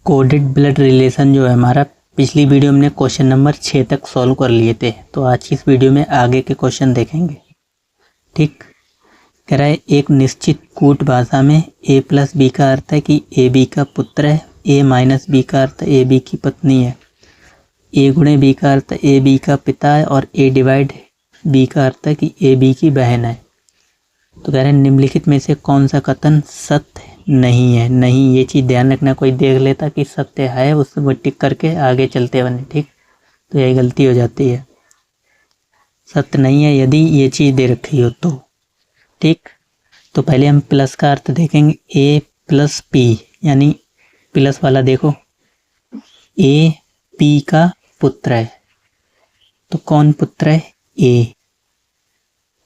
Coded blood relation जो है हमारा, पिछली वीडियो में क्वेश्चन नंबर 6 तक सॉल्व कर लिए थे। तो आज की इस वीडियो में आगे के क्वेश्चन देखेंगे। ठीक, कह रहा है एक निश्चित कूट भाषा में a प्लस बी का अर्थ है कि ए बी का पुत्र है, a माइनस बी का अर्थ ए बी की पत्नी है, a गुणे बी का अर्थ ए बी का पिता है और a डिवाइड बी का अर्थ है कि ए बी की बहन है। तो कह रहे हैं निम्नलिखित में से कौन सा कथन सत्य नहीं है। नहीं, ये चीज़ ध्यान रखना, कोई देख लेता कि सत्य है उससे वो टिक करके आगे चलते बने। ठीक, तो यही गलती हो जाती है। सत्य नहीं है यदि ये चीज़ दे रखी हो तो। ठीक, तो पहले हम प्लस का अर्थ देखेंगे। ए प्लस पी, यानी प्लस वाला देखो, ए पी का पुत्र है। तो कौन पुत्र है? ए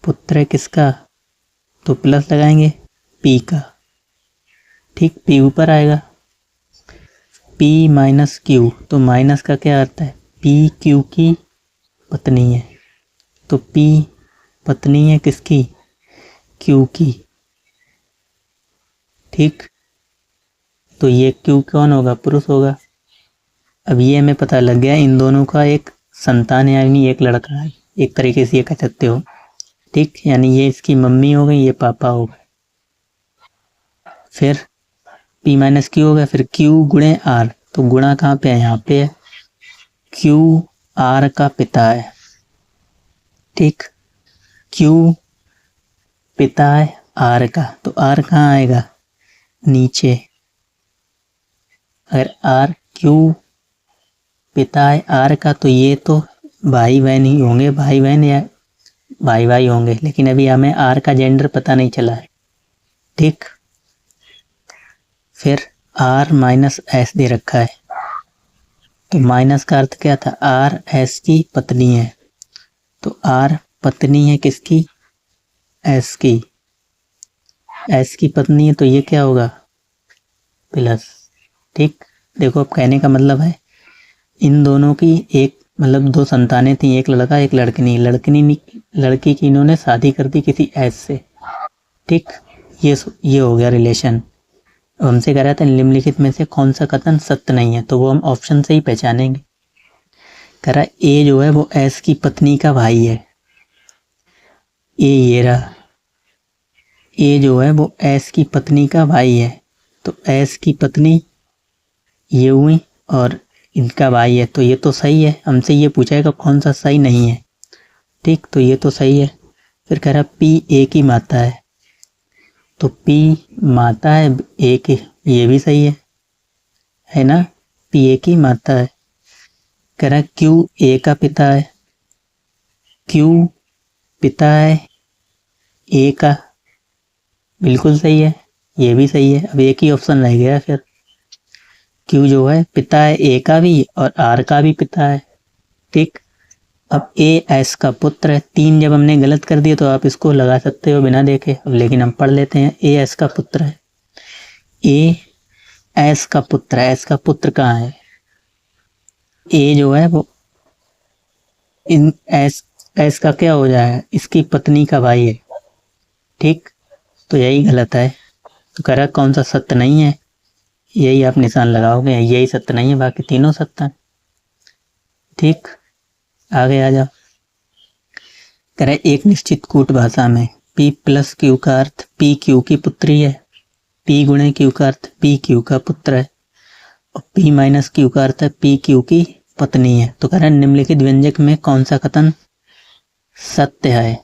पुत्र है किसका? तो प्लस लगाएंगे पी का। ठीक, पी ऊपर आएगा। पी माइनस क्यू, तो माइनस का क्या अर्थ है? पी क्यू की पत्नी है। तो पी पत्नी है किसकी? क्यू की। ठीक, तो ये क्यू कौन होगा? पुरुष होगा। अब ये हमें पता लग गया इन दोनों का एक संतान है, यानी एक लड़का है। एक तरीके से ये कह सकते हो। ठीक, यानी ये इसकी मम्मी हो गई, ये पापा हो गए। फिर P माइनस क्यू हो गया, फिर Q गुणे R। तो गुणा कहाँ पे है? यहाँ पे है। Q R का पिता है। ठीक, Q पिता है R का, तो R कहाँ आएगा? नीचे। अगर R Q पिता है R का, तो ये तो भाई बहन ही होंगे, भाई बहन या भाई भाई होंगे, लेकिन अभी हमें R का जेंडर पता नहीं चला है। ठीक, फिर R माइनस एस दे रखा है। तो माइनस का अर्थ क्या था? R एस की पत्नी है। तो R पत्नी है किसकी? एस की। एस की पत्नी है तो ये क्या होगा? प्लस। ठीक, देखो अब कहने का मतलब है इन दोनों की एक मतलब दो संतानें थी, एक लड़का एक लड़की। लड़की की इन्होंने शादी कर दी किसी एस से। ठीक, ये हो गया रिलेशन। हमसे कह रहा था निम्नलिखित में से कौन सा कथन सत्य नहीं है, तो वो हम ऑप्शन से ही पहचानेंगे। कह रहा ए जो है वो एस की पत्नी का भाई है। ये रहा, ए जो है वो एस की पत्नी का भाई है। तो एस की पत्नी ये हुई और इनका भाई है, तो ये तो सही है। हमसे ये पूछा है कि कौन सा सही नहीं है। ठीक, तो ये तो सही है। फिर कह रहा पी ए की माता है। तो पी माता है ए की, ये भी सही है ना? पी ए की माता है। कह रहा क्यू ए का पिता है। क्यू पिता है ए का, बिल्कुल सही है, ये भी सही है। अब एक ही ऑप्शन रह गया फिर। क्यू जो है पिता है ए का भी और आर का भी पिता है। ठीक, अब ए एस का पुत्र है। 3 जब हमने गलत कर दिया तो आप इसको लगा सकते हो बिना देखे, अब लेकिन हम पढ़ लेते हैं। ए एस का पुत्र है। ए एस का पुत्र है। एस का पुत्र कहाँ है? ए जो है वो इन एस का क्या हो जाएगा? इसकी पत्नी का भाई है। ठीक, तो यही गलत है। तो कह रहा कौन सा सत्य नहीं है, यही आप निशान लगाओगे, यही सत्य नहीं है, बाकी तीनों सत्य है। ठीक, आगे आ जाओ। कह रहा एक निश्चित कूट भाषा में P प्लस क्यू का अर्थ P क्यू की पुत्री है, P गुणे क्यू का अर्थ P क्यू का पुत्र है और P माइनस क्यू का अर्थ है P क्यू की पत्नी है। तो कह रहा निम्नलिखित व्यंजक में कौन सा कथन सत्य है?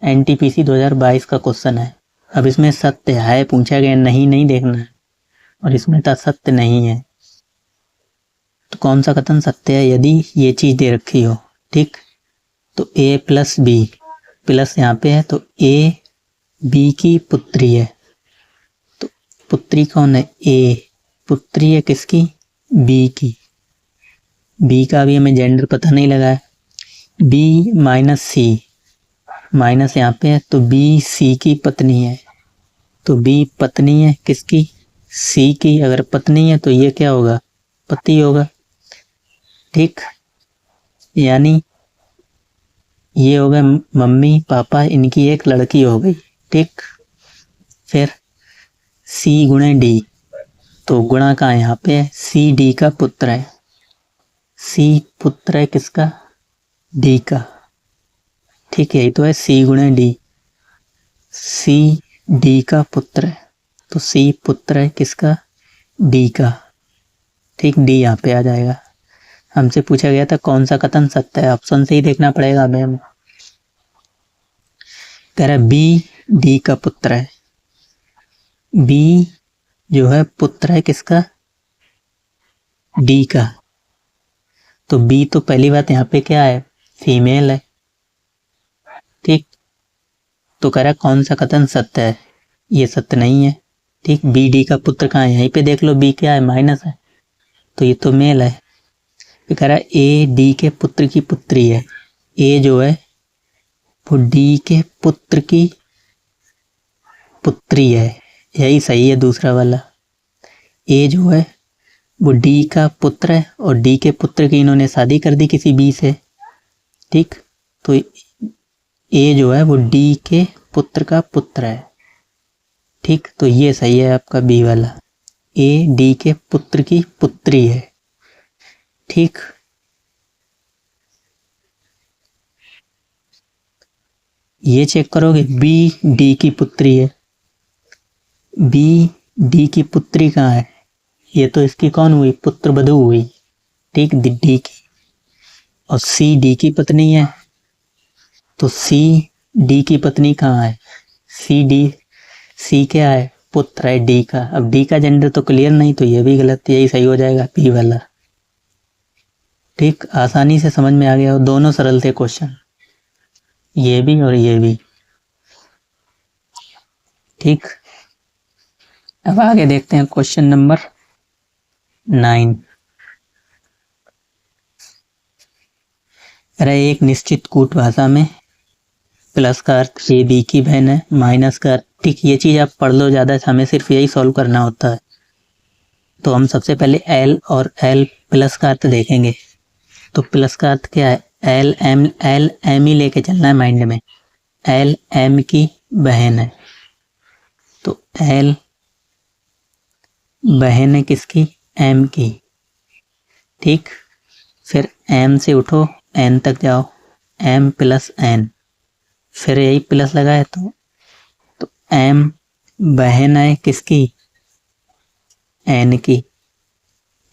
NTPC 2022 का क्वेश्चन है। अब इसमें सत्य है पूछा गया, नहीं देखना है, और इसमें था सत्य नहीं है। तो कौन सा कथन सत्य है यदि ये चीज दे रखी हो? ठीक, तो A प्लस बी, प्लस यहाँ पे है, तो A बी की पुत्री है। तो पुत्री कौन है? A पुत्री है किसकी? B की। B का भी हमें जेंडर पता नहीं लगा है। B माइनस सी, माइनस यहाँ पे है, तो B C की पत्नी है। तो B पत्नी है किसकी? C की। अगर पत्नी है तो ये क्या होगा? पति होगा। ठीक, यानी ये हो गया मम्मी पापा, इनकी एक लड़की हो गई। ठीक, फिर C गुणे D, तो गुणा कहाँ यहाँ पे है, सी डी का पुत्र है, सी पुत्र है किसका, डी का, ठीक है, यही तो है सी गुणे डी, सी डी का पुत्र है, तो सी पुत्र है किसका, डी का, ठीक, डी यहाँ पे आ जाएगा। हमसे पूछा गया था कौन सा कथन सत्य है, ऑप्शन से ही देखना पड़ेगा हमें। कह रहा बी डी का पुत्र है, बी जो है पुत्र है किसका, डी का, तो बी तो पहली बात यहाँ पे क्या है, फीमेल है, ठीक, तो कह रहा कौन सा कथन सत्य है, ये सत्य नहीं है, ठीक, बी डी का पुत्र कहाँ है, यहीं पे देख लो, बी क्या है, माइनस है, तो ये तो मेल है। फिर कह रहा ए डी के पुत्र की पुत्री है, ए जो है वो डी के पुत्र की पुत्री है, यही सही है दूसरा वाला, ए जो है वो डी का पुत्र है और डी के पुत्र की इन्होंने शादी कर दी किसी बी से, ठीक, तो ए जो है वो डी के पुत्र का पुत्र है, ठीक, तो ये सही है आपका बी वाला, ए डी के पुत्र की पुत्री है, ठीक। ये चेक करोगे बी डी की पुत्री है, बी डी की पुत्री कहाँ है, ये तो इसकी कौन हुई, पुत्र वधू हुई, ठीक, डी की, और सी डी की पत्नी है, तो सी डी की पत्नी कहाँ है, सी डी, सी क्या है, पुत्र है डी का, अब डी का जेंडर तो क्लियर नहीं, तो ये भी गलत, यही सही हो जाएगा पी वाला, ठीक, आसानी से समझ में आ गया, दोनों सरल थे क्वेश्चन, ये भी और ये भी, ठीक। अब आगे देखते हैं क्वेश्चन नंबर 9। अरे एक निश्चित कूट भाषा में प्लस का अर्थ ए बी की बहन है, माइनस का अर्थ, ठीक, ये चीज आप पढ़ लो ज्यादा, हमें सिर्फ यही सॉल्व करना होता है। तो हम सबसे पहले एल और एल प्लस का अर्थ देखेंगे। तो प्लस का अर्थ क्या है, एल एम ही लेके चलना है माइंड में, एल एम की बहन है, तो एल बहन है किसकी, एम की, ठीक। फिर एम से उठो एन तक जाओ, एम प्लस एन, फिर यही प्लस लगाए तो एम बहन है किसकी, एन की,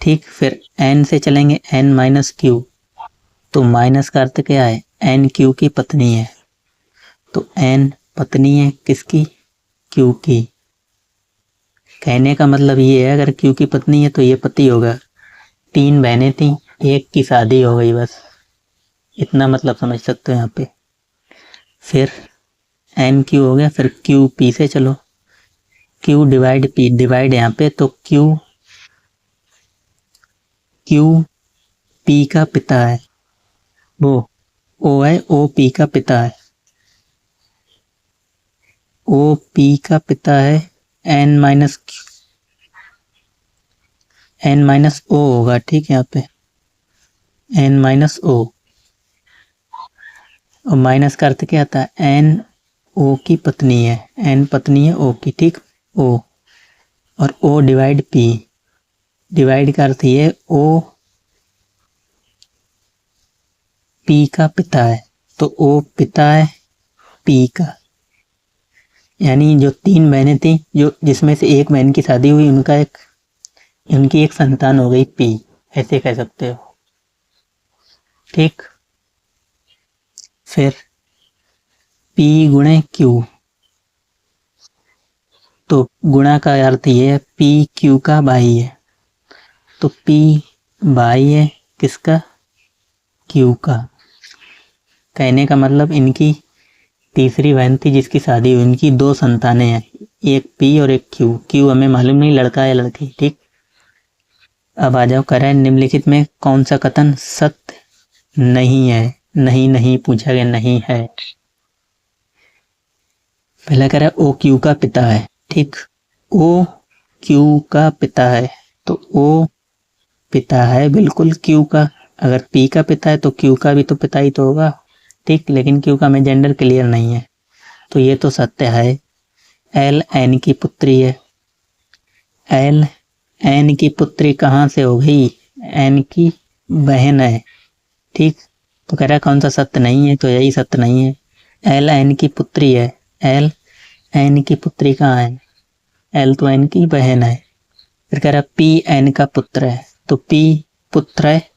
ठीक। फिर एन से चलेंगे एन माइनस क्यू, तो माइनस का अर्थ क्या है, एन क्यू की पत्नी है, तो एन पत्नी है किसकी, क्यू की। कहने का मतलब ये है अगर क्यू की पत्नी है तो ये पति होगा, 3 बहनें थी, एक की शादी हो गई, बस इतना मतलब समझ सकते हो यहाँ पे। फिर एन क्यू हो गया, फिर क्यू पी से चलो, क्यू डिवाइड पी, डिवाइड यहाँ पे, तो क्यू पी का पिता है, वो ओ है, ओ पी का पिता है, ओ पी का पिता है, एन माइनस ओ होगा, ठीक है, यहाँ पे एन माइनस ओ, और माइनस का अर्थ क्या आता है, एन ओ की पत्नी है, एन पत्नी है ओ की, ठीक, ओ, और ओ डिवाइड पी, डिवाइड का अर्थ ये ओ पी का पिता है, तो ओ पिता है पी का, यानी जो 3 बहनें थी, जो जिसमें से एक बहन की शादी हुई, उनकी एक संतान हो गई पी, ऐसे कह सकते हो, ठीक। फिर पी गुणे क्यू, तो गुणा का अर्थ ये है पी क्यू का भाई है, तो पी भाई है किसका, क्यू का। कहने का मतलब इनकी तीसरी बहन थी जिसकी शादी हुई, इनकी 2 संतानें हैं, एक पी और एक क्यू, क्यू हमें मालूम नहीं लड़का है लड़की, ठीक। अब आ जाओ, करें निम्नलिखित में कौन सा कथन सत्य नहीं है, नहीं पूछा गया, नहीं है। पहला कह रहा है ओ क्यू का पिता है, ठीक, ओ क्यू का पिता है, तो ओ पिता है बिल्कुल क्यू का, अगर पी का पिता है तो क्यू का भी तो पिता ही तो होगा, ठीक, लेकिन क्यू का हमें जेंडर क्लियर नहीं है, तो ये तो सत्य है। एल एन की पुत्री है, एल एन की पुत्री कहाँ से हो गई, एन की बहन है। ठीक, तो कह रहा है कौन सा सत्य नहीं है, तो यही सत्य नहीं है। एल एन की पुत्री है, एल एन की पुत्री कहाँ है, एल तो एन की बहन है। फिर कह रहा पी एन का पुत्र है, तो पी पुत्र है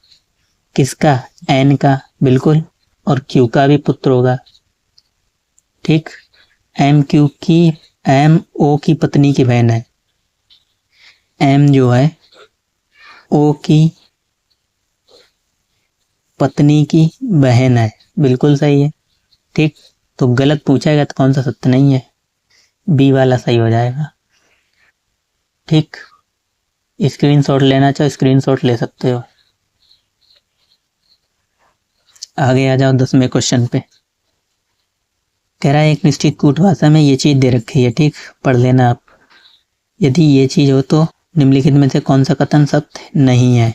किसका, एन का, बिल्कुल, और क्यू का भी पुत्र होगा। ठीक, एम क्यू की, एम ओ की पत्नी की बहन है, एम जो है ओ की पत्नी की बहन है, बिल्कुल सही है। ठीक, तो गलत पूछेगा तो कौन सा सत्य नहीं है, बी वाला सही हो जाएगा। ठीक, स्क्रीनशॉट लेना चाहो स्क्रीनशॉट ले सकते हो। आगे आ जाओ 10वें क्वेश्चन पे। कह रहा है एक निश्चित कूट भाषा में ये चीज दे रखी है, ठीक, पढ़ लेना आप। यदि ये चीज हो तो निम्नलिखित में से कौन सा कथन सत्य नहीं है।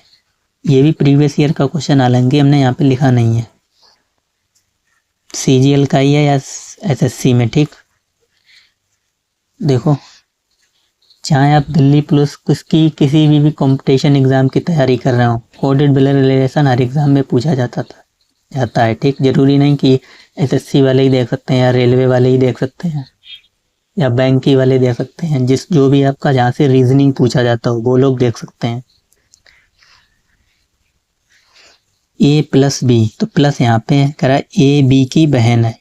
ये भी प्रीवियस ईयर का क्वेश्चन, हालांकि हमने यहाँ पे लिखा नहीं है, सीजीएल का ही है या एसएससी में। ठीक, देखो, चाहे आप दिल्ली पुलिस की किसी भी कंपटीशन एग्जाम की तैयारी कर रहे हो, ऑडिट बिल रिलेशन हर एग्जाम में पूछा जाता है। ठीक, जरूरी नहीं कि एसएससी वाले ही देख सकते हैं या रेलवे वाले ही देख सकते हैं या बैंक ही वाले देख सकते हैं, जो भी आपका जहाँ से रीजनिंग पूछा जाता हो वो लोग देख सकते हैं। ए प्लस बी, तो प्लस यहाँ पे कह रहा है ए बी की बहन है,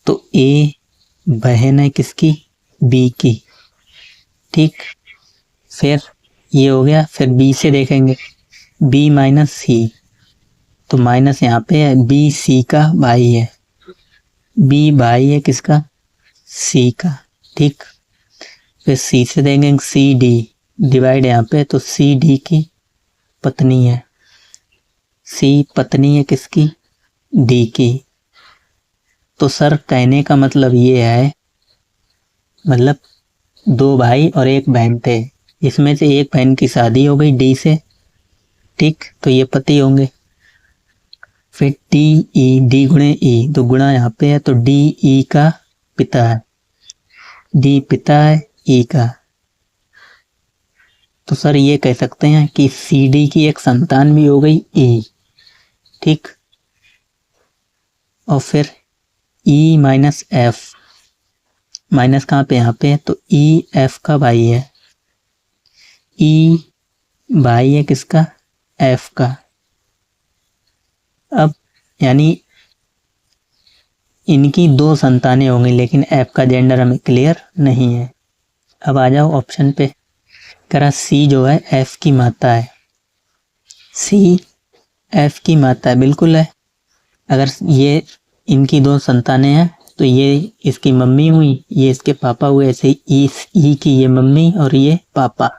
तो ए बहन है किसकी, बी की। ठीक, फिर ये हो गया, फिर बी से देखेंगे, बी माइनस सी, तो माइनस यहाँ पे है, बी सी का भाई है, बी भाई है किसका, सी का। ठीक, फिर सी से देंगे सी डी, डिवाइड यहाँ पे, तो सी डी की पत्नी है, सी पत्नी है किसकी, डी की। तो सर कहने का मतलब ये है, मतलब 2 भाई और 1 बहन थे, इसमें से एक बहन की शादी हो गई डी से। ठीक, तो ये पति होंगे। फिर डी ई, डी गुणे ई, तो गुणा यहाँ पे है, तो डी ई का पिता है, डी पिता है ई का। तो सर ये कह सकते हैं कि सी डी की एक संतान भी हो गई ई। ठीक, और फिर ई माइनस एफ, माइनस कहाँ पे, यहाँ पे, तो ई एफ का भाई है, ई भाई है किसका, एफ का। अब यानी इनकी 2 संतानें होंगी, लेकिन एफ का जेंडर हमें क्लियर नहीं है। अब आ जाओ ऑप्शन पे, करा सी जो है एफ की माता है, सी एफ की माता है, बिल्कुल है। अगर ये इनकी 2 संतानें हैं तो ये इसकी मम्मी हुई, ये इसके पापा हुए, ऐसे ई की ये मम्मी और ये पापा।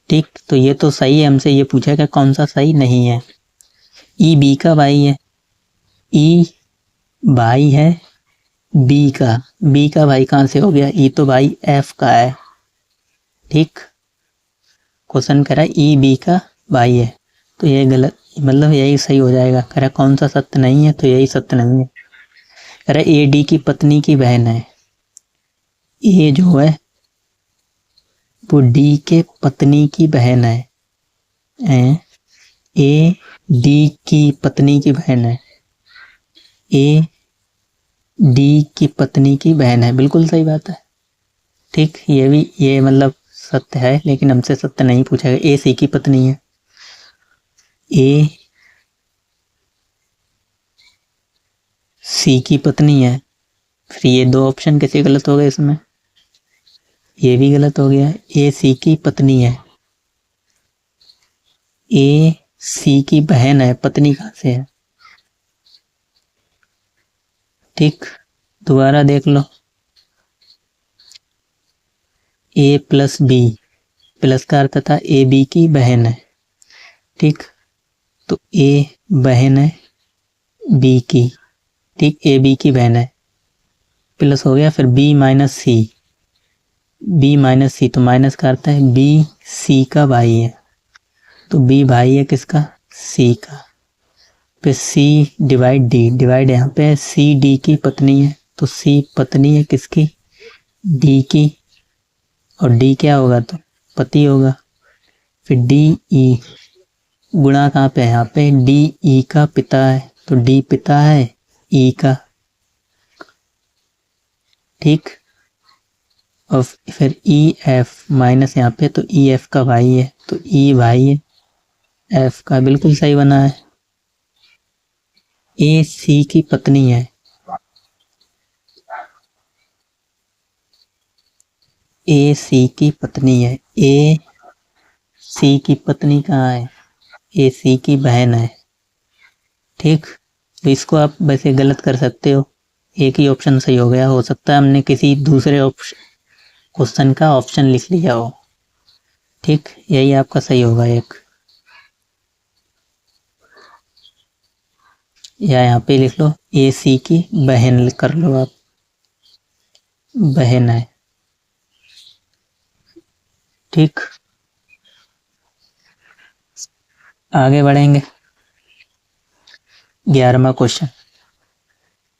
ठीक, तो ये तो सही है, हमसे ये पूछा कि कौन सा सही नहीं है। ई बी का भाई है, ई भाई है बी का, बी का भाई कहाँ से हो गया, ई तो भाई एफ का है। ठीक, क्वेश्चन कह रहा है ई बी का भाई है, तो ये गलत, मतलब यही सही हो जाएगा। कह रहा कौन सा सत्य नहीं है, तो यही सत्य नहीं है। कह रहा ए डी की पत्नी की बहन है, ए जो है वो डी के पत्नी की बहन है, ए डी की पत्नी की बहन है, ए डी की पत्नी की बहन है, बिल्कुल सही बात है। ठीक, ये भी ये मतलब सत्य है, लेकिन हमसे सत्य नहीं पूछा गया। ए सी की पत्नी है, ए सी की पत्नी है, फिर ये 2 ऑप्शन कैसे गलत हो गए इसमें, ये भी गलत हो गया। ए सी की पत्नी है, ए सी की बहन है, पत्नी कहाँ से है। ठीक, दोबारा देख लो, ए प्लस बी, प्लस का अर्थ था ए बी की बहन है। ठीक, तो ए बहन है बी की, ठीक, ए बी की बहन है, प्लस हो गया, फिर बी माइनस सी, बी माइनस सी, तो माइनस का अर्थ है बी सी का भाई है, तो बी भाई है किसका, सी का। फिर सी डिवाइड डी, डिवाइड यहाँ पे सी डी की पत्नी है, तो सी पत्नी है किसकी, डी की, और डी क्या होगा, तो पति होगा। फिर डी ई, गुणा कहाँ पे है, यहाँ पे डी ई का पिता है, तो डी पिता है ई का, ठीक। और फिर ई एफ माइनस यहाँ पे, तो ई एफ का भाई है, तो ई भाई है एफ का, बिल्कुल सही बना है। ए सी की पत्नी है, ए सी की पत्नी है, ए सी की पत्नी कहाँ है, ए सी की बहन है, ठीक। तो इसको आप वैसे गलत कर सकते हो, एक ही ऑप्शन सही हो गया, हो सकता है हमने किसी दूसरे ऑप्शन क्वेश्चन का ऑप्शन लिख लिया हो, ठीक। यही आपका सही होगा एक, या यहाँ पे लिख लो ए सी की बहन कर लो आप, बहन है, ठीक। आगे बढ़ेंगे। 11वां क्वेश्चन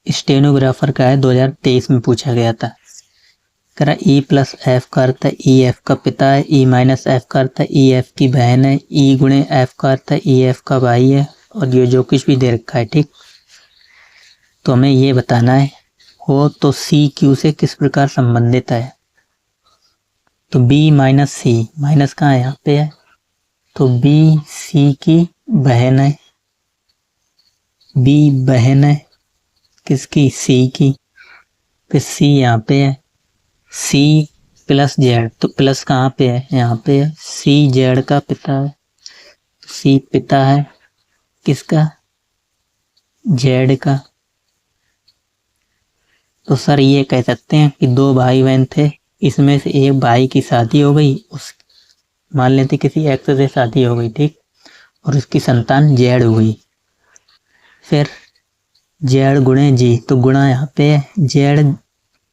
स्टेनोग्राफर का है, 2023 में पूछा गया था। कह रहा ई प्लस एफ का अर्थ है ई एफ का पिता है, ई माइनस एफ का अर्थ है ई एफ की बहन है, ई गुणे एफ का अर्थ है ई एफ का भाई है, और ये जो कुछ भी दे रखा है, ठीक। तो हमें ये बताना है हो तो सी क्यू से किस प्रकार संबंधित है। तो बी माइनस सी, माइनस कहाँ है, यहाँ पे है, तो बी सी की बहन है, बी बहन है किसकी, सी की। फिर सी यहाँ पे है, सी प्लस जेड, तो प्लस कहाँ पे है, यहाँ पे है, सी जेड का पिता है, सी पिता है किसका, जेड का। तो सर ये कह सकते हैं कि दो भाई बहन थे, इसमें से एक भाई की शादी हो गई, उस मान लेते किसी एक्स से शादी हो गई, ठीक, और उसकी संतान जेड हुई। फिर जेड गुणे जी, तो गुणा यहाँ पे है, जेड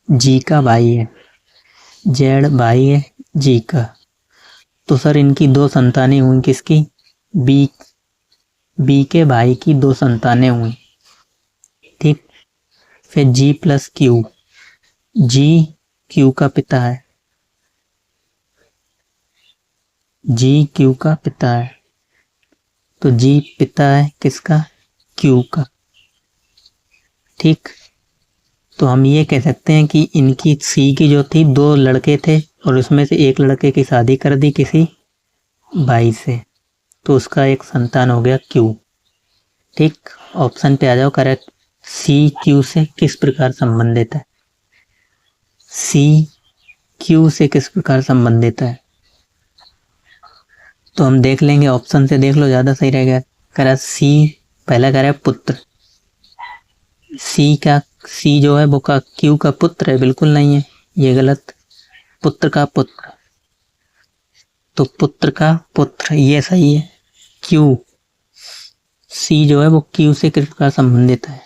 जी का भाई है, जेड भाई है जी का। तो सर इनकी दो संतानें हुई किसकी, बी के भाई की दो संतानें हुई, ठीक। फिर जी प्लस क्यू, जी क्यू का पिता है, जी क्यू का पिता है, तो जी पिता है किसका, क्यू का, ठीक। तो हम ये कह सकते हैं कि इनकी सी की जो थी, दो लड़के थे और उसमें से एक लड़के की शादी कर दी किसी भाई से, तो उसका एक संतान हो गया क्यू, ठीक। ऑप्शन पे आ जाओ, करेक्ट। सी क्यू से किस प्रकार संबंधित है, सी क्यू से किस प्रकार संबंधित है, तो हम देख लेंगे, ऑप्शन से देख लो, ज्यादा सही रहेगा। करा सी, पहला कह रहा है पुत्र, सी का, सी जो है वो का क्यू का पुत्र है, बिल्कुल नहीं है, ये गलत। पुत्र का पुत्र, तो पुत्र का पुत्र ये सही है। क्यू, सी जो है वो क्यू से किस प्रकार संबंधित है,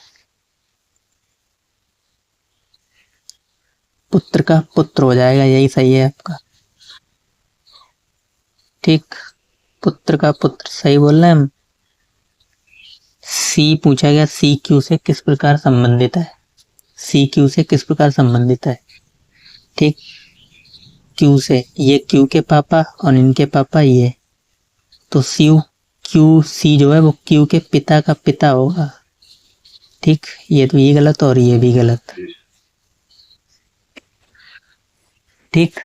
पुत्र का पुत्र हो जाएगा, यही सही है आपका, ठीक। पुत्र का पुत्र सही बोल रहे हैं हम। सी पूछा गया सी क्यू से किस प्रकार संबंधित है, सी क्यू से किस प्रकार संबंधित है, ठीक। क्यू से, ये क्यू के पापा और इनके पापा ये, तो सी क्यू सी जो है वो क्यू के पिता का पिता होगा, ठीक। ये तो ये गलत और ये भी गलत, ठीक।